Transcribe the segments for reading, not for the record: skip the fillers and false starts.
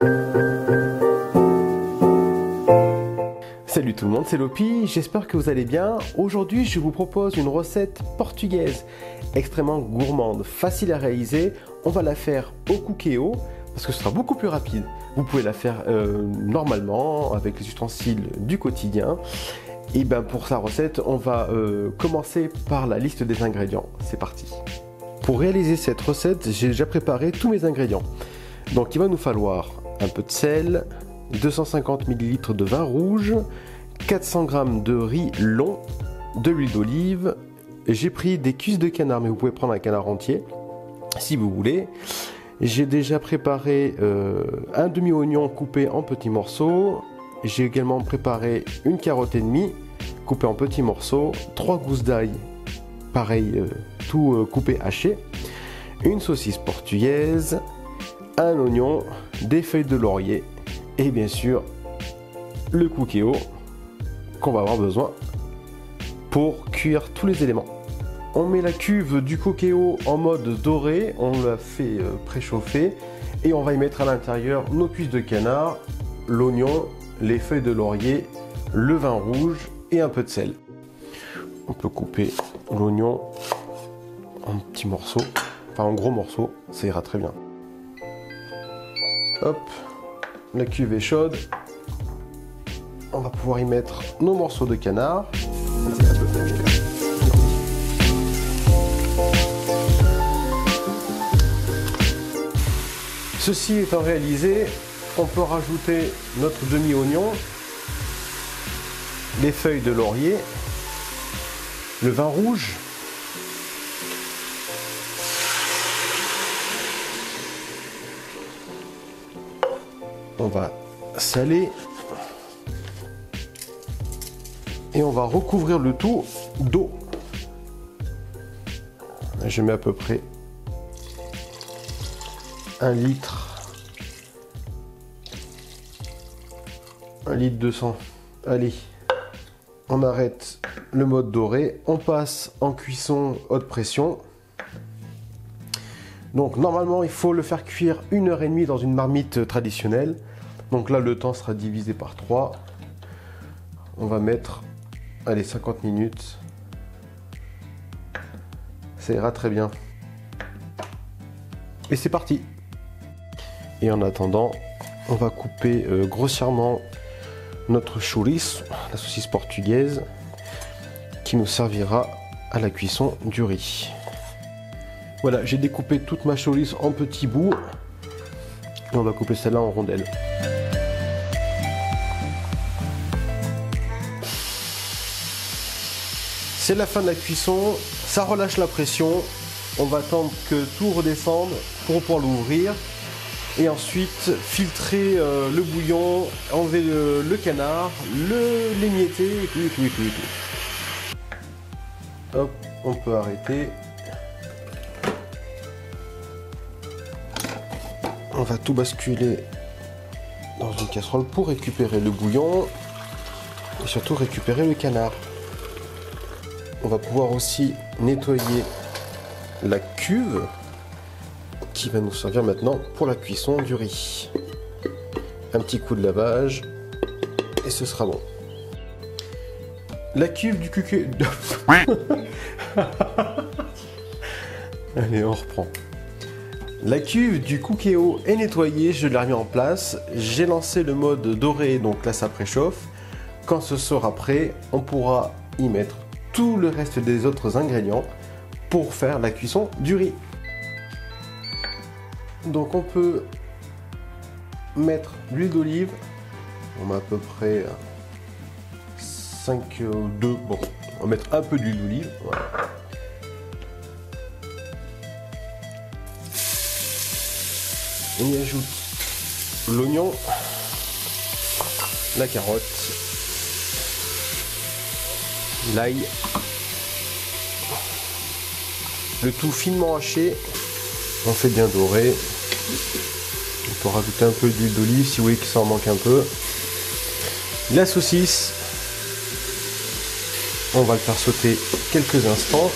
Salut tout le monde, c'est Lopi, j'espère que vous allez bien. Aujourd'hui, je vous propose une recette portugaise extrêmement gourmande, facile à réaliser. On va la faire au cookéo parce que ce sera beaucoup plus rapide. Vous pouvez la faire normalement avec les ustensiles du quotidien. Et bien pour sa recette, on va commencer par la liste des ingrédients. C'est parti. Pour réaliser cette recette, j'ai déjà préparé tous mes ingrédients. Donc il va nous falloir un peu de sel, 250 ml de vin rouge, 400 g de riz long, de l'huile d'olive. J'ai pris des cuisses de canard, mais vous pouvez prendre un canard entier si vous voulez. J'ai déjà préparé un demi-oignon coupé en petits morceaux. J'ai également préparé une carotte et demie coupée en petits morceaux, 3 gousses d'ail, pareil, tout coupé haché, une saucisse portugaise, un oignon, des feuilles de laurier et bien sûr le cookéo qu'on va avoir besoin pour cuire tous les éléments. On met la cuve du cookéo en mode doré, on la fait préchauffer et on va y mettre à l'intérieur nos cuisses de canard, l'oignon, les feuilles de laurier, le vin rouge et un peu de sel. On peut couper l'oignon en petits morceaux, enfin en gros morceaux, ça ira très bien. Hop, la cuve est chaude. On va pouvoir y mettre nos morceaux de canard. Ceci étant réalisé, on peut rajouter notre demi-oignon, les feuilles de laurier, le vin rouge, on va saler et on va recouvrir le tout d'eau. Je mets à peu près 1 litre, 1 litre 200. Allez, on arrête le mode doré, on passe en cuisson haute pression. Donc normalement il faut le faire cuire 1h30 dans une marmite traditionnelle. Donc là le temps sera divisé par 3. On va mettre, allez, 50 minutes. Ça ira très bien. Et c'est parti. Et en attendant, on va couper grossièrement notre chouriço, la saucisse portugaise, qui nous servira à la cuisson du riz. Voilà, j'ai découpé toute ma chouriço en petits bouts. Et on va couper celle-là en rondelles. C'est la fin de la cuisson, ça relâche la pression. On va attendre que tout redescende pour pouvoir l'ouvrir. Et ensuite filtrer le bouillon, enlever le canard, l'émietter et tout. Hop, on peut arrêter. On va tout basculer dans une casserole pour récupérer le bouillon et surtout récupérer le canard. On va pouvoir aussi nettoyer la cuve qui va nous servir maintenant pour la cuisson du riz. Un petit coup de lavage et ce sera bon. La cuve du cookéo... Allez, on reprend. La cuve du cookéo est nettoyée, je l'ai remis en place. J'ai lancé le mode doré, donc là ça préchauffe. Quand ce sera prêt, on pourra y mettre tout le reste des autres ingrédients pour faire la cuisson du riz. Donc on peut mettre l'huile d'olive. On met à peu près 2. Bon, on va mettre un peu d'huile d'olive. Voilà. On y ajoute l'oignon, la carotte, l'ail, le tout finement haché. On fait bien dorer. On peut rajouter un peu d'huile d'olive si vous voyez que ça en manque un peu. La saucisse, on va le faire sauter quelques instants.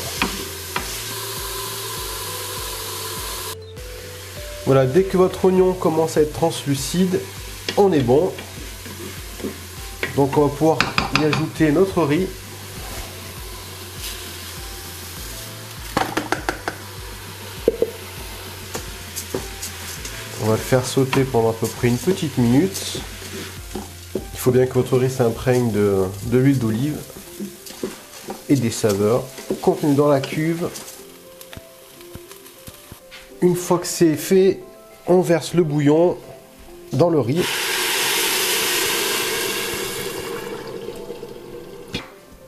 Voilà, dès que votre oignon commence à être translucide, on est bon. Donc on va pouvoir y ajouter notre riz. On va le faire sauter pendant à peu près une petite minute. Il faut bien que votre riz s'imprègne de l'huile d'olive et des saveurs contenues dans la cuve. Une fois que c'est fait, on verse le bouillon dans le riz.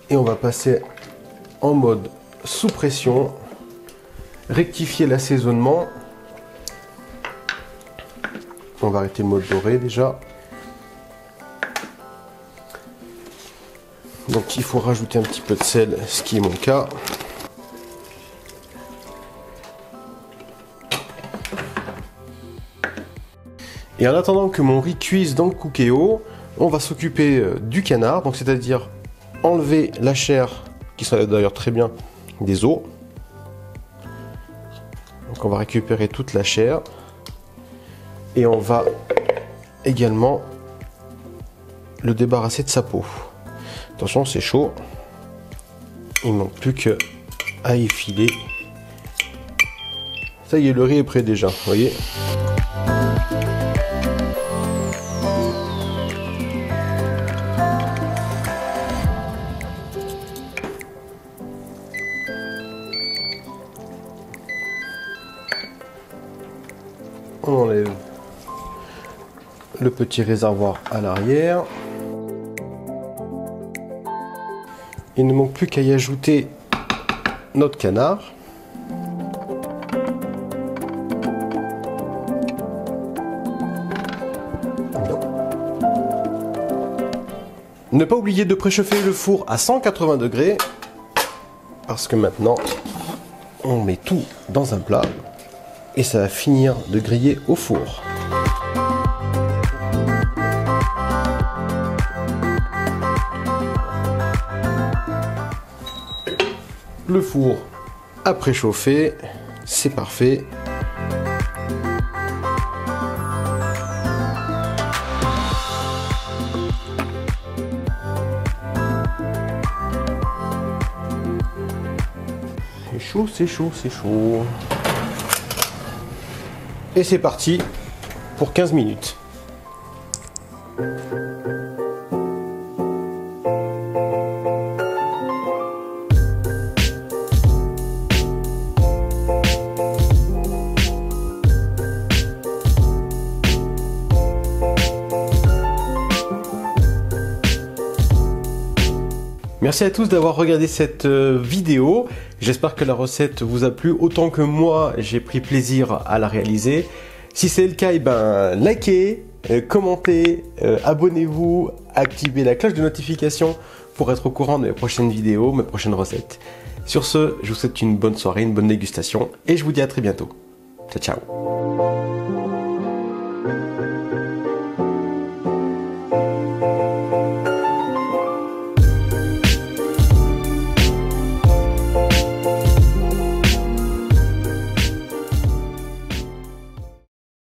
Et on va passer en mode sous pression, rectifier l'assaisonnement. On va arrêter le mode doré déjà. Donc il faut rajouter un petit peu de sel, ce qui est mon cas. Et en attendant que mon riz cuise dans le Cookéo, on va s'occuper du canard, donc c'est-à-dire enlever la chair, qui s'enlève d'ailleurs très bien, des os. Donc on va récupérer toute la chair. Et on va également le débarrasser de sa peau. Attention, c'est chaud. Il ne manque plus que à effiler. Ça y est, le riz est prêt déjà, vous voyez. On enlève le petit réservoir à l'arrière. Il ne manque plus qu'à y ajouter notre canard. Ne pas oublier de préchauffer le four à 180 degrés parce que maintenant on met tout dans un plat et ça va finir de griller au four. Le four a préchauffé, c'est parfait. C'est chaud, c'est chaud, c'est chaud. Et c'est parti pour 15 minutes. Merci à tous d'avoir regardé cette vidéo. J'espère que la recette vous a plu autant que moi j'ai pris plaisir à la réaliser. Si c'est le cas, likez, commentez, abonnez-vous, activez la cloche de notification pour être au courant de mes prochaines vidéos, mes prochaines recettes. Sur ce, je vous souhaite une bonne soirée, une bonne dégustation et je vous dis à très bientôt. Ciao, ciao.